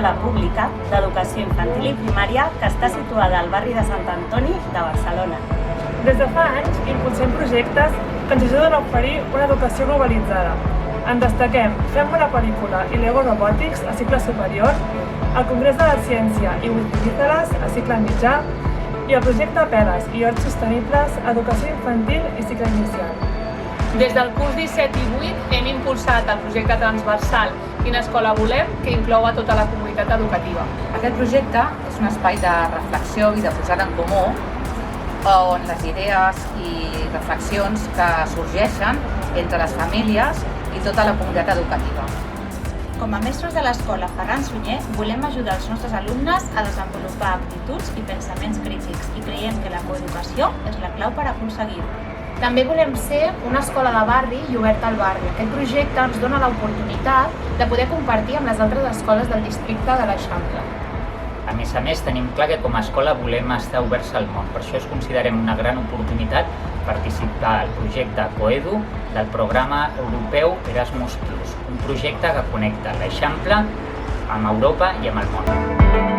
escola pública d'educació infantil i primària que està situada al barri de Sant Antoni de Barcelona. Des de fa anys impulsem projectes que ens ajuden a oferir una educació globalitzada. En destaquem Fem una pel·lícula i Lego Robòtics a cicle superior, el Congrés de la Ciència i Wikipedia a cicle mitjà i el projecte PEDAS i Horts Sostenibles, Educació Infantil i cicle inicial. Des del curs 17 i 8 hem impulsat el projecte transversal Quina escola volem, que inclou a tota la comunitat educativa. Aquest projecte és un espai de reflexió i de posada en comú on les idees i reflexions que sorgeixen entre les famílies i tota la comunitat educativa. Com a mestres de l'escola Ferran Sunyer, volem ajudar els nostres alumnes a desenvolupar aptituds i pensaments crítics i creiem que la coeducació és la clau per aconseguir-ho. També volem ser una escola de barri i oberta al barri. Aquest projecte ens dona l'oportunitat de poder compartir amb les altres escoles del districte de l'Eixample. A més, tenim clar que com a escola volem estar oberts al món. Per això considerem una gran oportunitat participar al projecte Coedu del programa europeu Erasmus+, un projecte que connecta l'Eixample amb Europa i amb el món.